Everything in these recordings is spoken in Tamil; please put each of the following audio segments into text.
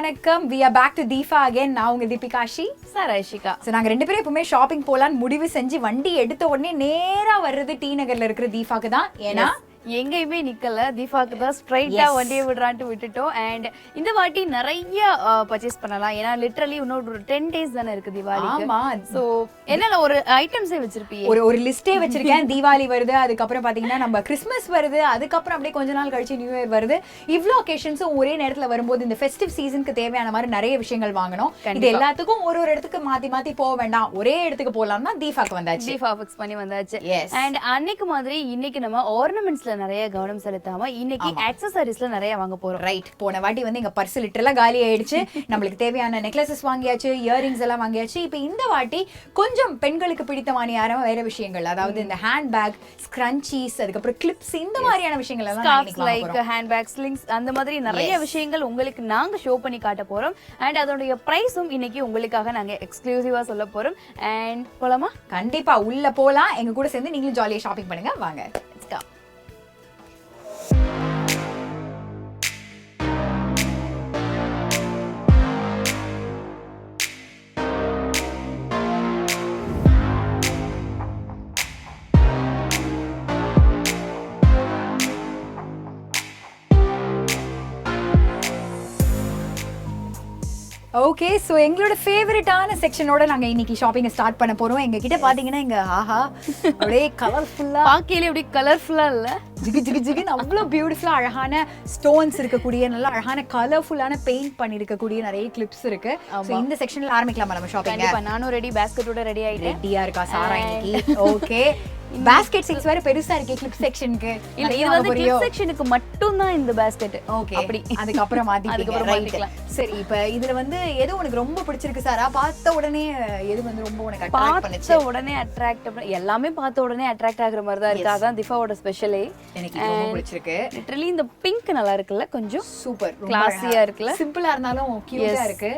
வணக்கம். We are back to Difa again. நான் உங்க தீபிகாஷி சரஷிகா. சோ நாங்க ரெண்டு பேரும் எப்பவுமே ஷாப்பிங் போலான்னு முடிவு செஞ்சு வண்டி எடுத்த உடனே நேரா வர்றது டி நகர்ல இருக்கிற தீபாக்கு தான். ஏன்னா எங்கேயுமே நிக்கல, தீபாக்கு தான் ஸ்ட்ரைட்டா வண்டியை விடுறான்ட்டு விட்டுட்டோம். அண்ட் இந்த வாட்டி நிறைய பர்ச்சேஸ் பண்ணலாம். ஏன்னா லிட்டரலி இன்னொரு 10 days தானே இருக்கு தீபாவளிக்கு. ஆமா. சோ என்னல ஒரு ஐட்டம்ஸே வச்சிருப்பீங்க? ஒரு லிஸ்டே வச்சிருக்கேன். தீபாவளி வருது, அதுக்கப்புறம் பாத்தீங்கன்னா நம்ம கிறிஸ்மஸ் வருது, அதுக்கப்புறம் அப்படியே கொஞ்ச நாள் கழிச்சு நியூ இயர் வருது. இவ்ளோ ஒகேஷன்ஸும் ஒரே நேரத்துல வரும்போது இந்த ஃபெஸ்டிவ் சீசனுக்கு தேவையான மாதிரி நிறைய விஷயங்கள் வாங்கணும். இது எல்லாத்துக்கும் ஒரு இடத்துக்கு மாத்தி மாத்தி போக வேண்டாம், ஒரே இடத்துக்கு போலாம்னா தீபாக்கு வந்தாச்சு. தீபா ஃபிக்ஸ் பண்ணி வந்தாச்சு. அண்ட் அன்னைக்கு மாதிரி இன்னைக்கு நம்ம ஆர்னமெண்ட்ஸ்ல நிறைய கவனம் செலுத்தாம இன்னைக்கு ஆக்சஸரீஸ்ல நிறைய வாங்க போறோம். ரைட். போன வாட்டி வந்து எங்க பர்ஸ் லிட்டரலா காலி ஆயிடுச்சு. நம்மளுக்கு தேவையான நெக்லஸஸ் வாங்கியாச்சு, இயரிங்ஸ் எல்லாம் வாங்கியாச்சு. இப்போ இந்த வாட்டி கொஞ்சம் பெண்களுக்கு பிடித்தமான வேற விஷயங்கள், அதாவது இந்த ஹேண்ட் பேக், ஸ்க்ரன்ச்சீஸ், அதுக்கப்புறம் கிளிப்ஸ், இந்த மாதிரியான விஷயங்கள் எல்லாம் லைக் ஹேண்ட் பேக், ஸ்லிங்ஸ், அந்த மாதிரி நிறைய விஷயங்கள் உங்களுக்கு நாங்க ஷோ பண்ணி காட்ட போறோம். அண்ட் அதோட பிரைஸும் இன்னைக்கு உங்களுக்காக நாங்க எக்ஸ்க்ளூசிவா சொல்ல போறோம். அண்ட் போலாமா? கண்டிப்பா உள்ள போலாம். எங்க கூட சேர்ந்து நீங்களும் ஜாலியா ஷாப்பிங் பண்ணுங்க. வாங்க. Let's go. ஓகே, சோ எங்களோட ஃபேவரட்டான செக்ஷனோட நாங்க இன்னைக்கு ஷாப்பிங் ஸ்டார்ட் பண்ண போறோம். எங்க கிட்ட பாத்தீங்கன்னா இங்க ஆஹா அப்படியே கலர்ஃபுல்லா, பாக்கையில அப்படியே கலர்ஃபுல்லா இல்ல, ஜிகு ஜிகு ஜிகுன்னு அவ்வளோ பியூட்டிஃபுல்லா அழகான ஸ்டோன்ஸ் இருக்கக்கூடிய, நல்ல அழகான கலர்ஃபுல்லான பெயிண்ட் பண்ணிருக்கக்கூடிய நிறைய கிளிப்ஸ் இருக்கு. சோ இந்த செக்ஷன்ல ஆரம்பிக்கலாமா நம்ம ஷாப்பிங்? கண்டிப்பா. நானும் ரெடி, பேஸ்கெட்டோட ரெடி ஆயிட்டேன். ரெடியா இருக்கா சாரா இன்னைக்கு? ஓகே. பேஸ்கெட் சைஸ் வேற பெருசா இருக்கே கிளிப் செக்ஷனுக்கு. இல்ல, இது வந்து கிளிப் செக்ஷனுக்கு மட்டும் தான் இந்த பேஸ்கெட். ஓகே, அப்படி அதுக்கு அப்புறம் மாத்திக்கலாம். சரி, இப்போ இதுல வந்து எது உனக்கு ரொம்ப பிடிச்சிருக்கு சாரா? பார்த்த உடனே எது வந்து ரொம்ப உனக்கு அட்ராக்ட் பண்ணுச்சு? பார்த்த உடனே அட்ராக்ட், எல்லாமே பார்த்த உடனே அட்ராக்ட் ஆகுற மாதிரி தான் இருக்கு. அதான் திஃபாவோட ஸ்பெஷலே. எனக்கு ரொம்ப பிடிச்சிருக்கு. லிட்டரலி இந்த பிங்க் நல்லா இருக்குல்ல, கொஞ்சம் சூப்பர் கிளாஸியா இருக்குல்ல, சிம்பிளா இருந்தாலும் கியூட்டா இருக்கு.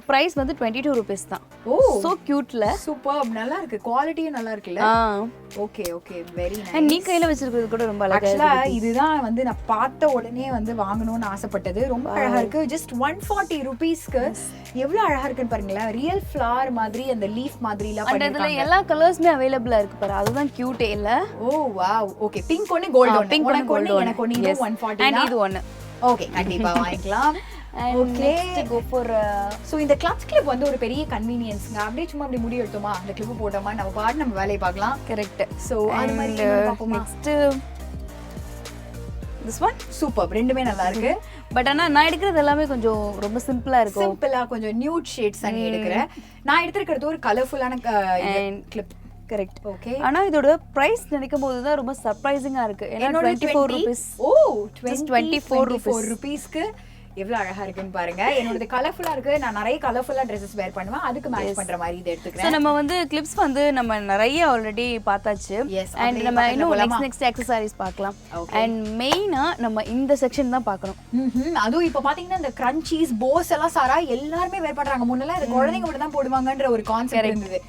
பிரைஸ் வந்து 22 rupees தான். ஓ, சோ கியூட்ல, சூப்பர், நல்லா இருக்கு. குவாலிட்டியும் நல்லா இருக்குல்ல. Okay okay, very nice. நீ கையில வச்சிருக்கிறது கூட ரொம்ப அழகா இருக்கு. ஆக்சுவலா இதுதான் வந்து நான் பார்த்த உடனே வந்து வாங்கணும்னு ஆசைப்பட்டது. ரொம்ப அழகா இருக்கு. ஜஸ்ட் 140 rupeesக்கு எவ்வளவு அழகா இருக்குன்னு பாருங்களேன். ரியல் ஃப்ளவர் மாதிரி, அந்த லீஃப் மாதிரி எல்லாம் பண்ணிருக்காங்க. அதுல எல்லா கலர்ஸ்மே அவைலபிளா இருக்கு பாரு, அதுதான் கியூட்டே இல்ல. ஓ வாவ். ஓகே, பிங்க் ஒன்னு, கோல்ட் ஒன்னு. உனக்கு ஒன்னு, எனக்கு ஒன்னு. இது 140 and இது ஒன்னு. ஓகே, கண்டிப்பா வாங்கிக்கலாம். ஓகே, go for சோ இந்த கிளட்ச் கிளிப் வந்து ஒரு பெரிய கன்வீனியன்ஸ்ங்க. அப்படியே சும்மா அப்படி முடி எடுத்தோமா, அந்த கிளிப் போட்டோமா, நம்ம பாட்டு நம்ம வேலையை பார்க்கலாம். கரெக்ட். சோ அது மாதிரி பாப்போமா? நெக்ஸ்ட் this one சூப்பர், ரெண்டுமே நல்லா இருக்கு. பட் ஆனா நான் எடுக்கிறது எல்லாமே கொஞ்சம் ரொம்ப சிம்பிளா இருக்கு. சிம்பிளா கொஞ்சம் நியூட் ஷேட்ஸ் அங்க எடுக்கிறேன். நான் எடுத்துக்கிறது ஒரு கலர்ஃபுல்லான கிளிப். கரெக்ட். ஓகே. ஆனா இதோட பிரைஸ் நினைக்கும் போது தான் ரொம்ப சர்ப்ரைசிங்கா இருக்கு. ஏன்னா 24 rupees. ஓ, 24 rupeesக்கு எவ்வளவு அழகா இருக்குன்னு பாருங்க. என்னோட கலர்ஃபுல்லா இருக்கு. நான் நிறைய கலர்ஃபுல்லா Dresses வேர் பண்ணுவேன். அதுக்கு மேட்ச் பண்ற மாதிரி இத எடுத்துக்கிறேன். சோ நம்ம வந்து கிளிப்ஸ் வந்து நம்ம நிறைய ஆல்ரெடி பார்த்தாச்சு. அண்ட் நம்ம இன்னும் நெக்ஸ்ட் ஆக்சஸரீஸ் பார்க்கலாம். அண்ட் மெயினா நம்ம இந்த செக்ஷன் தான் பார்க்கணும். அதுவும் இப்ப பாத்தீங்கன்னா இந்த கிரன்ச்சீஸ், போஸ் எல்லாம் சாரா எல்லாரும் வேர் பண்றாங்க. முன்னெல்லாம் இது குழந்தைங்க மட்டும் தான் போடுவாங்கன்ற ஒரு கான்செப்ட் இருந்தது.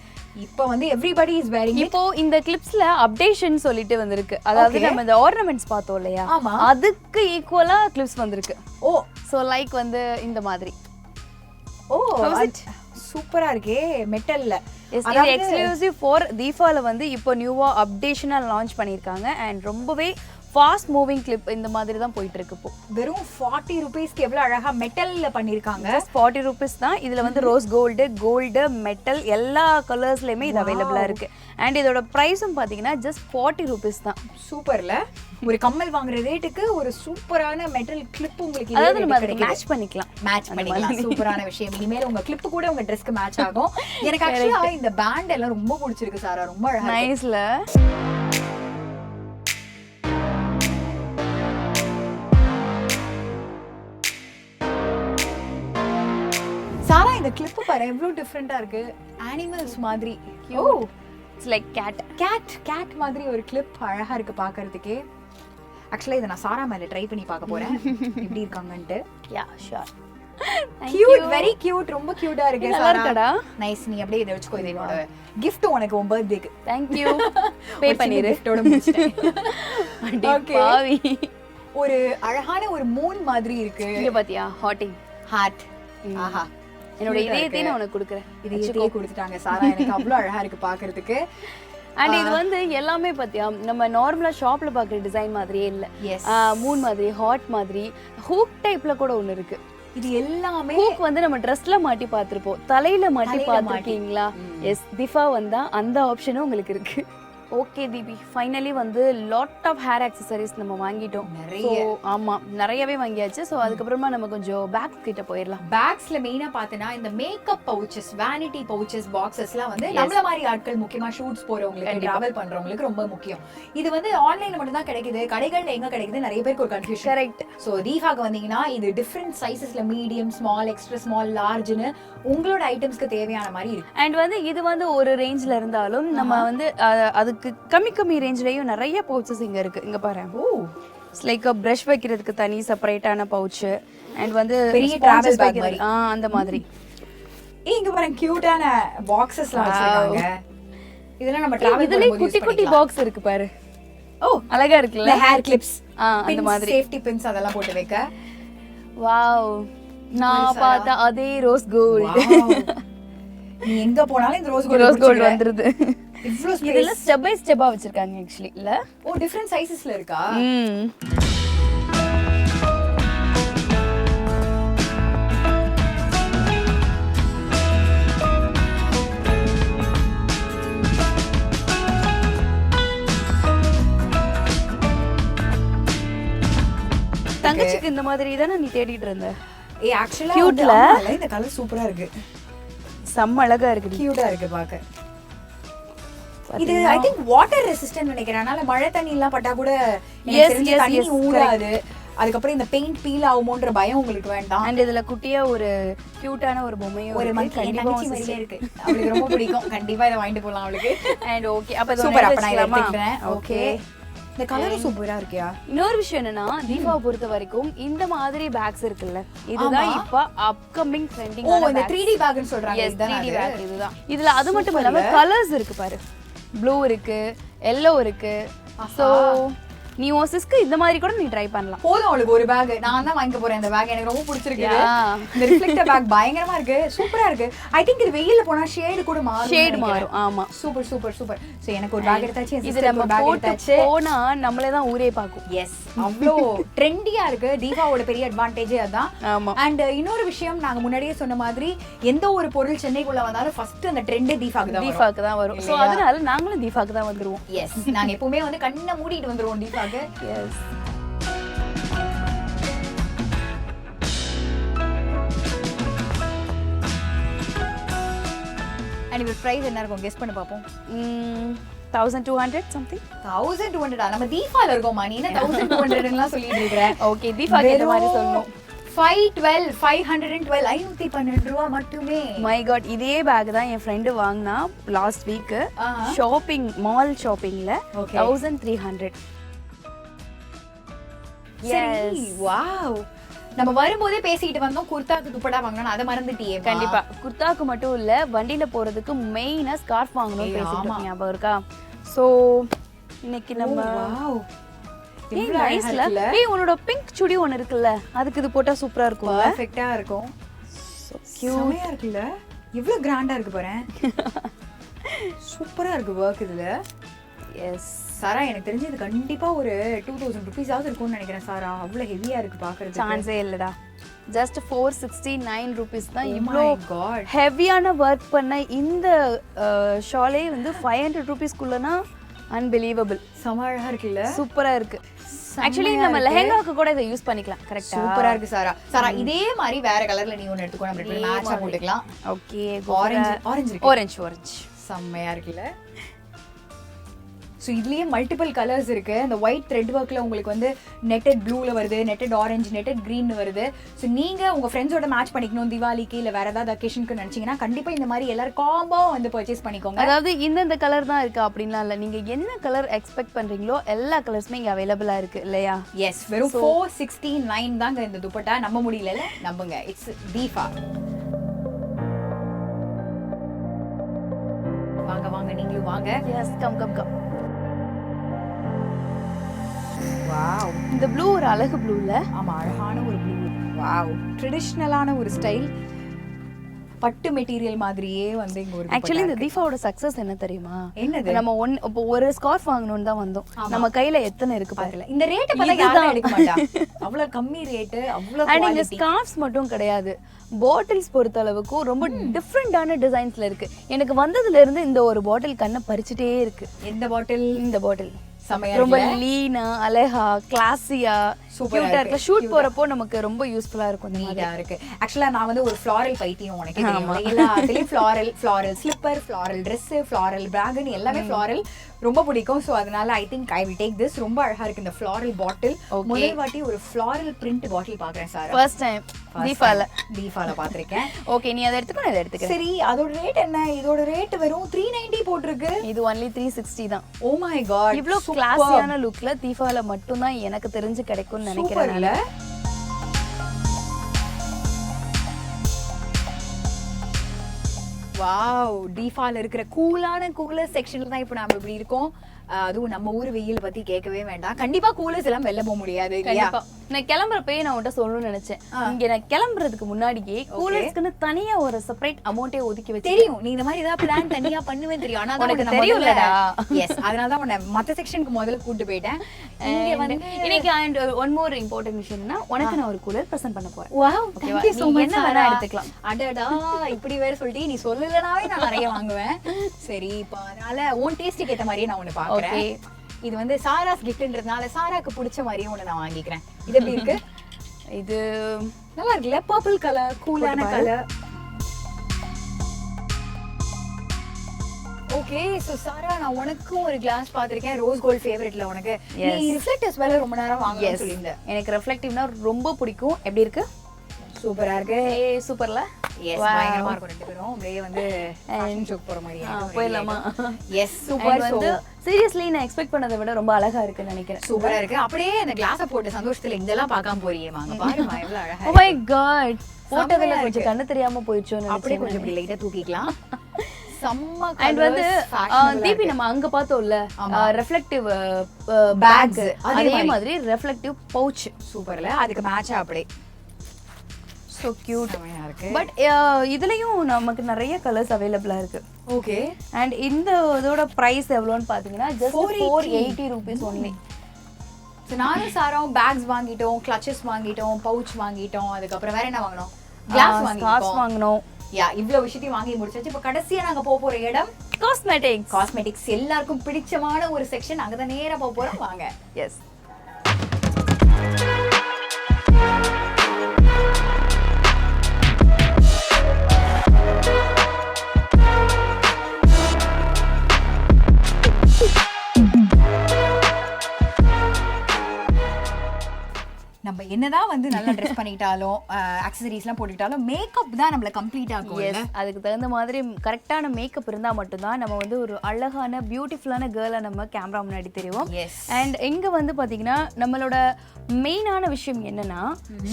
இப்போ வந்து எவ்ரிபடி இஸ் வேரிங். இப்போ இந்த கிளிப்ஸ்ல அப்டேஷன் சொல்லிட்டு வந்திருக்கு. அதாவது நம்ம இந்த ஆர்னமெண்ட்ஸ் பார்த்தோம் இல்லையா, அதுக்கு ஈக்குவலா கிளிப்ஸ் வந்திருக்கு. ஓ, சோ லைக் வந்து இந்த மாதிரி. ஓ, சூப்பரா இருக்கே, மெட்டல்ல. இது எக்ஸ்க்ளூசிவ் ஃபார் தீபால வந்து இப்போ நியூவா அப்டேஷனா லான்ச் பண்ணிருக்காங்க. அண்ட் ரொம்பவே ஃபாஸ்ட் மூவிங் கிளிப் இந்த மாதிரி தான் போயிட்டு இருக்கு. இப்போ வெறும் 40 rupeesக்கு எவ்வளவு அழகா மெட்டல்ல பண்ணிருக்காங்க. 40 rupees தான். இதுல வந்து ரோஸ் கோல்டு, மெட்டல் எல்லா கலர்ஸ்லயுமே இது அவைலபிளா இருக்கு. அண்ட் இதோட பிரைஸும் பாத்தீங்கன்னா ஜஸ்ட் 40 rupees தான். சூப்பர்ல. ஒரு கம்மல் வாங்குற ரேட்டுக்கு ஒரு சூப்பரான மெட்டல் கிளிப் உங்களுக்கு அதாவது நம்ம அதை மேட்ச் பண்ணிக்கலாம். சூப்பரான விஷயம். இனிமேல் உங்க கிளிப் கூட உங்க ட்ரெஸ்க்கு மேட்ச் ஆகும். எனக்கு ஆக்சுவலா இந்த பேண்ட் எல்லாம் ரொம்ப பிடிச்சிருக்கு சாரா. ரொம்ப அழகா நைஸ்ல. சாரா, இந்த கிளிப் பாரு எவ்வளவு டிஃபரெண்டா இருக்கு. அனிமல்ஸ் மாதிரி. ஓ, இட்ஸ் லைக் கேட் மாதிரி ஒரு கிளிப் அழகா இருக்கு பாக்குறதுக்கே. ஆக்சுவலா இத நான் சாரா மேல ட்ரை பண்ணி பார்க்க போறேன் எப்படி இருக்காங்கன்னு. Yeah sure. Cute, very cute. ரொம்ப கியூட்டா இருக்கு நல்லா இருக்கடா. நைஸ். நீ அப்படியே இத வெச்சுக்கோ. இது என்னோட gift உனக்கு உன் பர்த்டேக்கு. Thank you. பே பண்ணிரு. gift-ஓட முடிச்சிட்டேன். அடி பாவி. ஒரு அழகான ஒரு மூன் மாதிரி இருக்கு. இங்க பாத்தியா? Heating heart. ஆஹா, என்னோட இதயத்தை நான் உனக்கு கொடுக்குறேன். இதயத்தையே கொடுத்துட்டாங்க சாரா. எனக்கு அவ்வளோ அழகா இருக்கு பாக்குறதுக்கு. அண்ட் இது வந்து எல்லாமே பாத்தியா நம்ம நார்மலா ஷாப்ல பாக்குற டிசைன் மாதிரியே இல்ல. மூன் மாதிரி, ஹார்ட் மாதிரி, ஹூக் டைப்ல கூட ஒண்ணு இருக்கு. இது எல்லாமே ஹூக் வந்து நம்ம ட்ரெஸ்ல மாட்டி பார்த்திருப்போம், தலையில மாட்டி பார்த்திருக்கீங்களா? எஸ், திஃபா வந்தா அந்த ஆப்ஷனும் உங்களுக்கு இருக்கு. ஓகே தீபி, ஃபைனலி வந்து லாட் ஆஃப் ஹேர் ஆக்சசரிஸ் நம்ம வாங்கிட்டோம். ஆமா, நிறையவே வாங்கியாச்சு. ஸோ அதுக்கப்புறமா நம்ம கொஞ்சம் பேக்ஸ் கிட்ட போயிடலாம். பேக்ஸ்ல மெயினா பார்த்தனா இந்த மேக்கப் பவுச்சஸ், வேனிட்டி பவுச்சஸ், பாக்ஸஸ்லாம் வந்து நம்மள மாதிரி ஆட்கள், முக்கியமா ஷூட்ஸ் போறவங்களுக்கு, டிராவல் பண்றவங்களுக்கு ரொம்ப முக்கியம். இது வந்து ஆன்லைன்ல மட்டும் தான் கிடைக்குது, கடைகள்ல எங்க கிடைக்குது நிறைய பேருக்கு ஒரு கன்ஃபியூஷன். கரெக்ட். ஸோ தீபாக்கு வந்தீங்கன்னா இது டிஃப்ரெண்ட் சைசஸ்ல, மீடியம், ஸ்மால், எக்ஸ்ட்ரா ஸ்மால், லார்ஜ்னு உங்களோட ஐட்டம்ஸ்க்கு தேவையான மாதிரி இருக்கு. அண்ட் வந்து இது வந்து ஒரு ரேஞ்ச்ல இருந்தாலும் நம்ம வந்து அதுக்கு கம்மி ரேஞ்ச்லயும் நிறைய பவுச்சஸ் இங்க இருக்கு. இங்க பாரு, இட்ஸ் லைக் a brush வைக்கிறதுக்கு தனி செப்பரேட்டான பவுச். அண்ட் வந்து பெரிய டிராவல் பேக் மாதிரி அந்த மாதிரி. இங்க பாருங்க, கியூட்டான பாக்ஸஸ்லாம் வச்சிருக்காங்க. இதெல்லாம் நம்ம டிராவல் பண்ணும்போது குட்டி குட்டி பாக்ஸ் இருக்கு பாரு. ஓ, அழகா இருக்குல்ல? ஹேர் கிளிப்ஸ், அந்த மாதிரி சேஃப்டி பின்ஸ் அதெல்லாம் போட்டு வைக்க. வாவ், நான் பார்த்த அதே ரோஸ் கோல்ட். நீ எங்க போனாலும் இந்த ரோஸ் கோல்ட் வந்துருது. இதெல்லாம் ஸ்டெப் பை ஸ்டெப்பா வச்சிருக்காங்க ஆக்சுவலி இல்ல? ஓ, டிஃபரண்ட் சைஸஸ்ல இருக்கா? தங்கச்சிக்கு இந்த மாதிரி தானே நீ தேடிட்டு இருந்த? ஆக்சுவலா கியூட்ல இந்த கலர் சூப்பரா இருக்கு, செம்ம அழகா இருக்கு, கியூட்டா இருக்கு பாக்க. இது ஐ திங்க் வாட்டர் ரெசிஸ்டன்ட் நினைக்கிறேன். அதனால மழை தண்ணி எல்லாம் பட்டா கூட தண்ணி ஊறாது. அதுக்கப்புறம் இந்த பெயிண்ட் பீல் ஆகுமோன்ற பயம் உங்களுக்கு வேண்டாம். அண்ட் இதுல குட்டியா ஒரு கியூட்டான ஒரு பொம்மையும் ஒரு தங்கச்சி மாதிரியே இருக்கு, அவளுக்கு ரொம்ப பிடிக்கும். கண்டிப்பா இதை வாங்கிட்டு போலாம் அவளுக்கு. அண்ட் ஓகே, அப்ப சூப்பர், அப்ப நான் எடுத்துக்கிறேன். ஓகே, இந்த கலர் சூப்பரா இருக்கியா? இன்னொரு விஷயம் என்னன்னா, தீபாவை பொறுத்த வரைக்கும் இந்த மாதிரி பேக்ஸ் இருக்குல்ல, இதுதான் இப்ப அப்கமிங் ட்ரெண்டிங். ஓ, இந்த 3D பேக்னு சொல்றாங்க. இதுதான். இதுல அது மட்டும் இல்லாம கலர்ஸ் இருக்கு பாரு, ப்ளூ இருக்கு, எல்லோ இருக்கு. சோ நீ உன் சிஸ்க்கு இந்த மாதிரி கூட நீ ட்ரை பண்ணலாம். போதும், அவளுக்கு ஒரு பேக் நான் தான் வாங்க போறேன். இந்த பேக் எனக்கு ரொம்ப பிடிச்சிருக்கு. இந்த ரிஃப்ளெக்டர் பேக் பயங்கரமா இருக்கு, சூப்பரா இருக்கு. ஐ திங்க் இது வெயில்ல போனா ஷேட் கூட மாறும். ஆமா, சூப்பர் சூப்பர் சூப்பர். சோ எனக்கு ஒரு பேக் எடுத்தாச்சு, இது நம்ம போட்டு போனா நம்மளே தான் ஊரே பாக்கும். எஸ், அவ்ளோ ட்ரெண்டியா இருக்கு. தீபாவோட பெரிய அட்வான்டேஜே அதான். ஆமா. அண்ட் இன்னொரு விஷயம், நாங்க முன்னாடியே சொன்ன மாதிரி எந்த ஒரு பொருள் சென்னைக்குள்ள வந்தாலும் ஃபர்ஸ்ட் அந்த ட்ரெண்ட் தீபாக்கு தான் வரும். சோ அதனால நாங்களும் தீபாக்கு தான் வந்துருவோம். எஸ், நாங்க எப்பவுமே வந்து கண்ணை மூடிட்டு வந்துருவோம் தீபாக்கு. Yes. And your price என்ன இருக்கும் கெஸ் பண்ணி பாப்போம். 1200 something. 1200 நம்ம தீபால இருக்கோம் மணி, என்ன 1200 ன்னுலாம் சொல்லிட்டு இருக்கற? ஓகே, தீபாக்கு இந்த மாதிரி சொல்லணும். 512 512 ரூபாய் மட்டுமே. மை காட், இதே பேக் தான் என் ஃப்ரெண்ட் வாங்குனா லாஸ்ட் வீக் ஷாப்பிங், மால் ஷாப்பிங்ல 1300. சரி, வாவ். நம்ம வரும்போதே பேசிட்டு வந்தோம் குர்தாக்கு துப்பட்டா வாங்கணும், அத மறந்துட்டியே. கண்டிப்பா, குர்தாக்கு மட்டும் இல்ல, வண்டியில போறதுக்கு மெயினா ஸ்கார்ஃப் வாங்கணும் பேசிட்டு ஞாபகம் இருக்கா? சோ இன்னைக்கு நம்ம வாவ், இவ்வளவு நைஸ்ல. ஏய், உன்னோட பிங்க் சுடி ஒன்னு இருக்குல்ல, அதுக்கு இது போட்டா சூப்பரா இருக்கும். பெர்ஃபெக்ட்டா இருக்கும். சோ கியூட்டா இருக்குல்ல, இவ்வளவு கிராண்டா இருக்கு பாரு. சூப்பரா இருக்கு வர்க் இதுல. எஸ் சாரா, எனக்கு தெரிஞ்சு இது கண்டிப்பா ஒரு 2000 rupees ஆவது இருக்கும்னு நினைக்கிறேன் சாரா. அவ்வளவு ஹெவியா இருக்கு பாக்குறதுக்கு. சான்ஸே இல்லடா. ஜஸ்ட் 469 rupees தான். இவ்ளோ ஹெவியான வர்க் பண்ண இந்த ஷாலே வந்து 500 rupees குள்ளனா அன்பிலீவபிள். சமழகா இருக்குல்ல, சூப்பரா இருக்கு. ஆக்சுவலி நம்ம லெஹங்காக்கு கூட இதை யூஸ் பண்ணிக்கலாம். கரெக்ட்டா? சூப்பரா இருக்கு சாரா. சாரா, இதே மாதிரி வேற கலர்ல நீ ஒன்னு எடுத்துக்கோ, நம்ம ரெண்டு மேட்சா போட்டுக்கலாம். ஓகே, ஆரஞ்சு இருக்கு. ஆரஞ்சு செம்மையா இருக்குல்ல. ஸோ இதுலயே மல்டிபிள் கலர்ஸ் இருக்கு. அந்த ஒயிட் த்ரெட் ஒர்க்ல உங்களுக்கு வந்து நெட்டட் ப்ளூல வருது, நெட்டட் ஆரஞ்சு, நெட்டட் கிரீன் வருது. ஸோ நீங்க உங்க ஃப்ரெண்ட்ஸோட மேட்ச் பண்ணிக்கணும் தீபாவளிக்கு இல்ல வேற ஏதாவது அக்கேஷனுக்கு நினைச்சீங்கன்னா கண்டிப்பா இந்த மாதிரி எல்லாரும் காம்போ வந்து பர்ச்சேஸ் பண்ணிக்கோங்க. அதாவது இந்த கலர் தான் இருக்கு அப்படின்லாம் இல்ல, நீங்க என்ன கலர் எக்ஸ்பெக்ட் பண்றீங்களோ எல்லா கலர்ஸுமே இங்க அவைலபிளா இருக்கு இல்லையா? எஸ், வெறும் 469 தாங்க இந்த துப்பட்டா. நம்ப முடியல, நம்புங்க. இட்ஸ் தீபா. வாங்க வாங்க, நீங்களும் வாங்க. Yes, come. வாவ், இந்த ப்ளூ ஒரு அழகு ப்ளூல. ஆமா, அழகான ஒரு ப்ளூ. வாவ், ட்ரெடிஷ்னலான ஒரு ஸ்டைல், பட்டு மெட்டீரியல் மாதிரியே வந்து இங்க ஒரு ஆக்சுவலி இந்த தீபாவோட சக்சஸ் என்ன தெரியுமா? என்னது? நம்ம இப்போ ஒரு ஸ்கார்ஃப் வாங்கணும்னு தான் வந்தோம். நம்ம கையில எத்தனை இருக்கு பாருங்க. இந்த ரேட் பார்த்தா யாரும் எடுக்க மாட்டா. அவ்வளவு கம்மி ரேட், அவ்வளவு அண்ட் இங்க ஸ்கார்ஃப்ஸ் மட்டும் கிடையாது, பாட்டில்ஸ் பொறுத்த அளவுக்கு ரொம்ப டிஃப்ரெண்டான டிசைன்ஸ்ல இருக்கு. எனக்கு வந்ததுல இருந்து இந்த ஒரு பாட்டில் கண்ணை பறிச்சுட்டே இருக்கு. எந்த பாட்டில்? இந்த பாட்டில் சமையல் ரொம்ப லீனா, அழகா, கிளாஸியா, சூப்பரா இருக்கு. ஷூட் போறப்போ நமக்கு ரொம்ப யூஸ்ஃபுல்லா இருக்கும். இந்த மாதிரி இருக்கு. ஆக்சுவலா நான் வந்து ஒரு ஃப்ளாரல் பைத்தியம், உனக்கு தெரியும். எல்லாத்துலயும் floral slipper, floral Dress, floral பேக்னு எல்லாமே ஃப்ளாரல் ரொம்ப பிடிக்கும். சோ அதனால I think I will take this. ரொம்ப அழகா இருக்கு இந்த ஃப்ளாரல் பாட்டில். முதல் வாட்டி ஒரு ஃப்ளாரல் பிரிண்ட் பாட்டில் பாக்குறேன் சார். ஃபர்ஸ்ட் டைம் தீபால பாத்திருக்கேன். ஓகே, நீ அதை எடுத்துக்கோ, நான் இதை எடுத்துக்கிறேன். சரி, அதோட ரேட் என்ன? இதோட ரேட் வெறும் 390 போட்டுருக்கு. இது only 360 தான். ஓ மை காட், இவ்ளோ கிளாஸியான லுக்ல தீபால மட்டும் தான் எனக்கு தெரிஞ்சு கிடைக்கும்னு நினைக்கிறேன். வாவ், தீபால இருக்கிற கூலர் செக்ஷன்ல தான் இப்போ நாம இப்படி இருக்கோம். அதுவும் நம்ம ஊர் வெயில் பத்தி கேட்கவே வேண்டாம். கண்டிப்பா கூலர்ஸ் எல்லாம் வெளில போக முடியாது. கண்டிப்பா நான் கிளம்புறப்பயே நான் உன்கிட்ட சொல்லணும்னு நினைச்சேன். இங்க நான் கிளம்புறதுக்கு முன்னாடியே கூலர்ஸ்க்குன்னு தனியா ஒரு செப்பரேட் அமௌண்ட்டே ஒதுக்கி வச்சு. தெரியும், நீ இந்த மாதிரி ஏதாவது பிளான் தனியா பண்ணுவேன்னு தெரியும். ஆனா உனக்கு தெரியும்லடா. எஸ், அதனால தான் உன்னை மத்த செக்ஷனுக்கு முதல்ல கூட்டி போயிட்டேன். இங்க வந்து இன்னைக்கு அண்ட் ஒன் மோர் இம்பார்ட்டன்ட் விஷயம்னா, உனக்கு நான் ஒரு கூலர் பிரசன்ட் பண்ண போறேன். Wow, thank you so much. என்ன வேணா எடுத்துக்கலாம். அடடா, இப்படி வேற சொல்லிட்டு நீ சொல்லலனாவே நான் நிறைய வாங்குவேன். சரி, இப்போ அதனால உன் டேஸ்டுக்கு ஏத்த மாதிரியே நான் ஒன்னு பாக்குறேன். இது வந்து சாராஸ் கிஃப்ட்ன்றதுனால சாராக்கு பிடிச்ச மாதிரியே ஒன்னு நான் வாங்கிக்கிறேன். இது எப்படி இருக்கு? இது நல்லா இருக்குல்ல? பர்பிள் கலர், கூலான கலர். ஓகே, சோ சாரா, நான் உனக்கும் ஒரு கிளாஸ் பாத்திருக்கேன். ரோஸ் கோல்ட் ஃபேவரட்ல உனக்கு. நீ ரிஃப்ளெக்டர்ஸ் வேற ரொம்ப நேரம் வாங்கணும்னு சொல்லிருந்த. எனக்கு ரிஃப்ளெக்டிவ்னா ரொம்ப பிடிக்கும். எப்படி இருக்கு? சூப்பரா இருக்கு. சூப்பர்ல. எஸ், பயங்கரமா இருக்கும். ரெண்டு பேரும் அப்படியே வந்து ஃபேஷன் ஷோக்கு போற மாதிரி போயிடலாமா? Yes, super. வந்து சீரியஸ்லி நான் எக்ஸ்பெக்ட் பண்ணதை விட ரொம்ப அழகா இருக்குன்னு நினைக்கிறேன். சூப்பரா இருக்கு. அப்படியே அந்த கிளாஸ போட்டு சந்தோஷத்துல இதெல்லாம் பார்க்காம போறியே, வாங்க பாருமா எவ்வளவு அழகா. ஓ மை காட், போட்டதுல கொஞ்சம் கண்ணு தெரியாம போயிடுச்சோன்னு அப்படியே கொஞ்சம் இப்படி லைட்டா தூக்கிக்கலாம். செம்ம. அண்ட் வந்து தீபி, நம்ம அங்க பார்த்தோம்ல ரிஃப்ளெக்டிவ் பேக்ஸ், அதே மாதிரி ரிஃப்ளெக்டிவ் பவுச். சூப்பர்ல, அதுக்கு மேட்சா அப்படியே so cute. இருக்கு. பட் இதுலயும் நமக்கு நிறைய கலர்ஸ் அவைலபிளா இருக்கு. ஓகே, அண்ட் இந்த இதோட பிரைஸ் எவ்வளவுன்னு பாத்தீங்கன்னா just 480 rupees only. சோ நானும் சாராவும் பேக்ஸ் வாங்கிட்டோம், கிளச்சஸ் வாங்கிட்டோம், பவுச் வாங்கிட்டோம். அதுக்கு அப்புறம் வேற என்ன வாங்கணும்? கிளாஸ் வாங்கினோம். யா, இவ்ளோ விஷயத்தையும் வாங்கி முடிச்சாச்சு. இப்போ கடைசியா நாங்க போற இடம் காஸ்மெட்டிக்ஸ். எல்லாருக்கும் பிடிச்சமான ஒரு செக்ஷன். அங்க தான் நேரா போறோம், வாங்க. எஸ். நம்ம என்னதான் வந்து நல்லா ட்ரெஸ் பண்ணிட்டாலும் ஆக்சசரிஸ்லாம் போட்டுக்கிட்டாலும் மேக்கப் தான் நம்மள கம்ப்ளீட் ஆகும். அதுக்கு தகுந்த மாதிரி கரெக்டான மேக்கப் இருந்தா மட்டும்தான் நம்ம வந்து ஒரு அழகான பியூட்டிஃபுல்லான கேர்ளா நம்ம கேமரா முன்னாடி தெரியும். அண்ட் எங்க வந்து பாத்தீங்கன்னா நம்மளோட மெயினான விஷயம் என்னன்னா,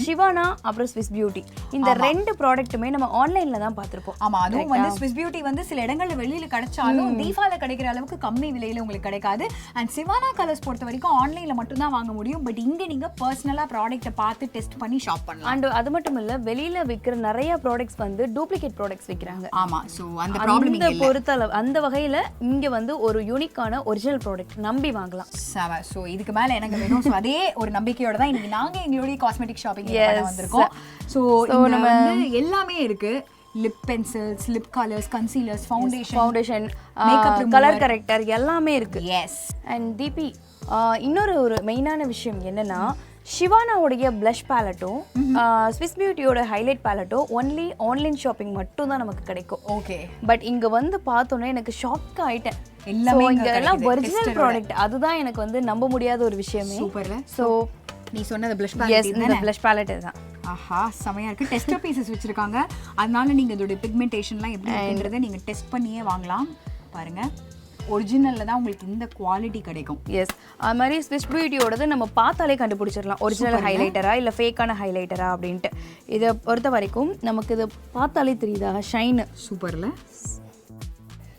சிவானா அப்புறம் ஸ்விஸ் பியூட்டி, இந்த ரெண்டு ப்ராடக்ட்டுமே நம்ம ஆன்லைன்ல தான் பார்த்திருப்போம். ஆமா, அதுவும் வந்து ஸ்விஸ் பியூட்டி வந்து சில இடங்கள்ல வெளியில கிடைச்சாலும் தீபால கிடைக்கிற அளவுக்கு கம்மி விலையில உங்களுக்கு கிடைக்காது. அண்ட் சிவானா கலர்ஸ் பொறுத்த வரைக்கும் ஆன்லைன்ல மட்டும் தான் வாங்க முடியும். பட் இங்க நீங்க பர்சனலா ப்ராடக்ட்டை பார்த்து டெஸ்ட் பண்ணி ஷாப் பண்ணலாம். அண்ட் அது மட்டும் இல்ல, வெளியில விக்கிற நிறைய ப்ராடக்ட்ஸ் வந்து டூப்ளிகேட் ப்ராடக்ட்ஸ் விக்கிறாங்க. ஆமா, சோ அந்த ப்ராப்ளம் இங்க பொறுத்தளவு அந்த வகையில இங்க வந்து ஒரு யூனிக்கான ஒரிஜினல் ப்ராடக்ட் நம்பி வாங்கலாம். சோ இதுக்கு மேல எனக்கு வேணும். சோ அதே ஒரு நம்பிக்கையோட தான் இன்னைக்கு நாங்க எங்களுடைய காஸ்மெட்டிக் ஷாப்பிங் பண்ண வந்திருக்கோம். சோ நம்ம வந்து எல்லாமே இருக்கு. Lip pencils, lip colours, concealers, foundation, makeup, colour character எல்லாமே இருக்கு. எஸ். அண்ட் தீபி, இன்னொரு ஒரு மெயினான விஷயம் என்னன்னா, சிவானாவுடைய ப்ளஷ் பேலட்டும் ஸ்விஸ் பியூட்டியோட ஹைலைட் பேலட்டும் ஒன்லி ஆன்லைன் ஷாப்பிங் மட்டும் தான் நமக்கு கிடைக்கும். ஓகே. பட் இங்க வந்து பார்த்தோன்னே எனக்கு ஷாக் ஆயிட்டேன். எல்லாமே இங்க எல்லாம் ஒரிஜினல் ப்ராடக்ட். அதுதான் எனக்கு வந்து நம்ப முடியாத ஒரு விஷயமே. சூப்பர்ல. சோ நீ சொன்னது ப்ளஷ் பேலட் இதுதானே? இந்த ப்ளஷ் பேலட் தான். ஆஹா, செமையா இருக்கு. டெஸ்டர் பீசஸ் வச்சிருக்காங்க. அதனால நீங்க இதோட பிக்மெண்டேஷன்லாம் எப்படி இருக்குன்றதை நீங்க டெஸ்ட் பண்ணியே வாங்கலாம். பாருங்க, ஒரிஜினல்ல தான் உங்களுக்கு இந்த குவாலிட்டி கிடைக்கும். எஸ், அது மாதிரி ஸ்விஸ் பியூட்டியோடது நம்ம பார்த்தாலே கண்டுபிடிச்சிடலாம் ஒரிஜினல் ஹைலைட்டரா இல்லை ஃபேக்கான ஹைலைட்டரா அப்படின்ட்டு. இதை பொறுத்த வரைக்கும் நமக்கு இதை பார்த்தாலே தெரியுதா ஷைன். சூப்பர்ல.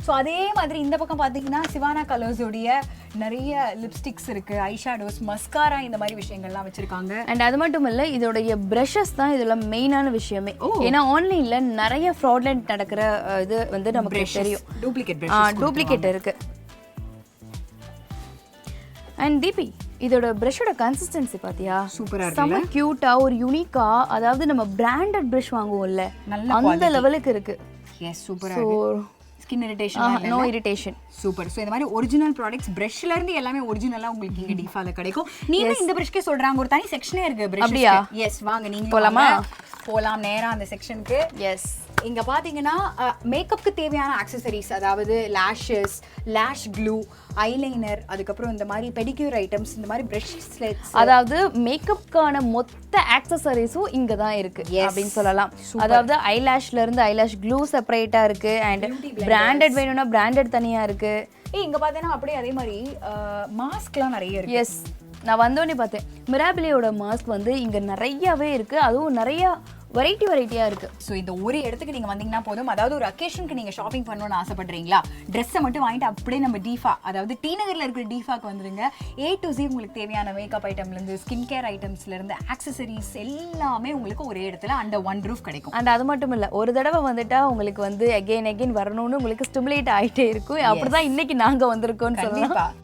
ஸோ அதே மாதிரி இந்த பக்கம் பார்த்தீங்கன்னா சிவானா கலர்ஸோடைய நிறைய லிப்ஸ்டிக்ஸ் இருக்கு, ஐ ஷேடோஸ், மஸ்காரா, இந்த மாதிரி விஷயங்கள்லாம் வச்சிருக்காங்க. அண்ட் அது மட்டும் இல்ல, இதோடைய பிரஷஸ் தான் இதுல மெயினான விஷயமே. ஏன்னா ஆன்லைன்ல நிறைய ஃப்ராட்லெண்ட் நடக்கிற இது வந்து நமக்கு தெரியும். டூப்ளிகேட் இருக்கு. அண்ட் தீபி, இதோட பிரஷோட கன்சிஸ்டன்சி பாத்தியா? சூப்பரா இருக்கு. செம கியூட்டா, ஒரு யூனிக்கா, அதாவது நம்ம பிராண்டட் பிரஷ் வாங்குவோம்ல அந்த லெவலுக்கு இருக்கு. எஸ், சூப்பரா இருக்கு. Skin irritation no irritation. Super. So இந்த மாதிரி ஒரிஜினல் ப்ராடக்ட்ஸ் பிரஷ்ல இருந்து எல்லாமே ஒரிஜினலா உங்களுக்கு இங்க டிஃபால கிடைக்கும். நீங்க இந்த பிரஷ்க்கே சொல்றாங்க, ஒரு தனி செக்ஷனே இருக்கு பிரஷ்க்கு. அப்படியே? எஸ், வாங்க நீங்க போலாம் நேரா அந்த செக்ஷனுக்கு. எஸ், இங்க பாத்தீங்கன்னா மேக்கப்புக்கு தேவையான ஆக்சசரிஸ், அதாவது லேஷஸ், லேஷ் க்ளூ, ஐலைனர், அதுக்கப்புறம் இந்த மாதிரி பெடிக்யூர் ஐட்டம்ஸ், இந்த மாதிரி பிரஷ் செட்ஸ், அதாவது மேக்கப்புக்கான மொத்த ஆக்சசரிஸும் இங்க தான் இருக்கு அப்படின்னு சொல்லலாம். அதாவது ஐலாஷ்ல இருந்து ஐலாஷ் க்ளூ செப்பரேட்டா இருக்கு. அண்ட் பிராண்டட் வேணும்னா பிராண்டட் தனியா இருக்கு. இங்க பாத்தீங்கன்னா அப்படியே அதே மாதிரி மாஸ்க்லாம் நிறைய இருக்கு. எஸ், நான் வந்தோடனே பார்த்தேன் மிராபிலியோட மாஸ்க் வந்து இங்க நிறையவே இருக்கு. அதுவும் நிறைய வெரைட்டியா இருக்கு. ஸோ இந்த ஒரு இடத்துக்கு நீங்க வந்தீங்கன்னா போதும். அதாவது ஒரு அக்கேஷனுக்கு நீங்க ஷாப்பிங் பண்ணணும்னு ஆசைப்படுறீங்களா, ட்ரெஸ்ஸை மட்டும் வாங்கிட்டு அப்படியே நம்ம டிஃபா, அதாவது டி நகர்ல இருக்கிற டிஃபாக்கு வந்துருங்க. A to Z உங்களுக்கு தேவையான மேக்கப் ஐட்டம்ல இருந்து ஸ்கின் கேர் ஐட்டம்ஸ்ல இருந்து ஆக்சசரிஸ் எல்லாமே உங்களுக்கு ஒரே இடத்துல அண்டர் ஒன் ரூஃப் கிடைக்கும். அண்ட் அது மட்டும் இல்ல, ஒரு தடவை வந்துட்டா உங்களுக்கு வந்து அகைன் வரணும்னு உங்களுக்கு ஸ்டிமுலேட் ஆயிட்டே இருக்கும். அப்படிதான் இன்னைக்கு நாங்க வந்திருக்கோம்னு சொல்லலாம்.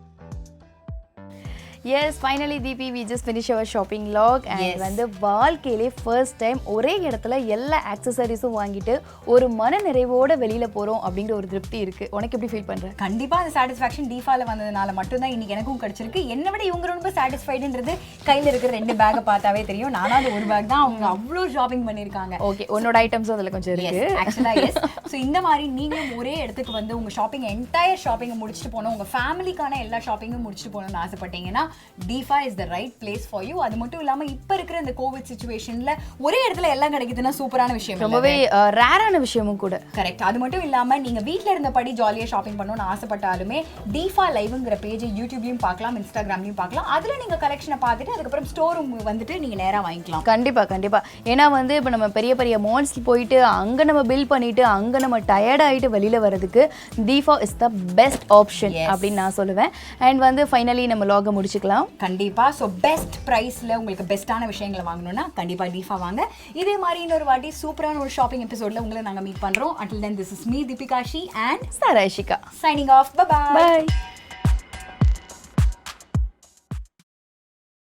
Yes, finally Deepi, we just finished our shopping log and வந்து வாழ்க்கையிலே ஃபர்ஸ்ட் டைம் ஒரே இடத்துல எல்லா ஆக்சசரிஸும் வாங்கிட்டு ஒரு மன நிறைவோட வெளியில போறோம் அப்படிங்கிற ஒரு திருப்தி இருக்கு. உனக்கு எப்படி ஃபீல் பண்ற? கண்டிப்பா அந்த சாட்டிஸ்ஃபேக்ஷன் டிஃபால வந்ததுனால மட்டும் தான் இன்னைக்கு எனக்கும் கிடைச்சிருக்கு. என்ன விட இவங்க ரொம்ப சாட்டிஸ்ஃபைடுன்றது கையில இருக்கிற 2 பேக்கை பார்த்தாவே தெரியும். நானும் அது ஒரு பேக் தான், அவங்க அவ்வளோ ஷாப்பிங் பண்ணிருக்காங்க. ஓகே, உன்னோட ஐட்டம்ஸ் அதுல கொஞ்சம் இருக்கு. ஆக்சுவலா எஸ். ஸோ இந்த மாதிரி நீங்களும் ஒரே இடத்துக்கு வந்து உங்க ஷாப்பிங் என்டையர் ஷாப்பிங்கை முடிச்சுட்டு போகணும், உங்க ஃபேமிலிக்கான எல்லா ஷாப்பிங்கும் முடிச்சுட்டு போகணும்னு ஆசைப்பட்டீங்கன்னா Difa is the right place for you. அது மட்டும் இல்லாம இப்ப இருக்கிற இந்த கோவிட் சிச்சுவேஷன்ல ஒரே இடத்துல எல்லாம் கிடைக்குதுன்னா சூப்பரான விஷயம், ரொம்பவே ரேரான விஷயமும் கூட. கரெக்ட். அது மட்டும் இல்லாம நீங்க வீட்ல இருந்தபடி ஜாலியா ஷாப்பிங் பண்ணணும்னு ஆசைப்பட்டாலுமே Difa லைவ்ங்கிற பேஜை யூடியூப்லயும் பார்க்கலாம், இன்ஸ்டாகிராம்லயும் பார்க்கலாம். அதுல நீங்க கலெக்ஷனை பார்த்துட்டு அதுக்கப்புறம் ஸ்டோர் ரூம் வந்துட்டு நீங்க நேரா வாங்கிக்கலாம். கண்டிப்பா. ஏன்னா வந்து இப்ப நம்ம பெரிய மால்ஸ் போயிட்டு அங்க நம்ம பில் பண்ணிட்டு அங்க நம்ம டயர்ட் ஆயிட்டு வெளியில வரதுக்கு Difa is the best option அப்படின்னு நான் சொல்லுவேன். அண்ட் வந்து ஃபைனலி நம்ம லாக முடிச்சுக்கலாம். கண்டிப்பா. ஸோ பெஸ்ட் ப்ரைஸ்ல உங்களுக்கு பெஸ்ட்டான விஷயங்களை வாங்கணும்னா கண்டிப்பா Difa வாங்க. இதே மாதிரி இன்னொரு வாட்டி சூப்பரான ஒரு ஷாப்பிங் எபிசோட்ல உங்களை நாங்க மீட் பண்றோம். Until then, this is me, Deepika and Sarashika signing off. Bye.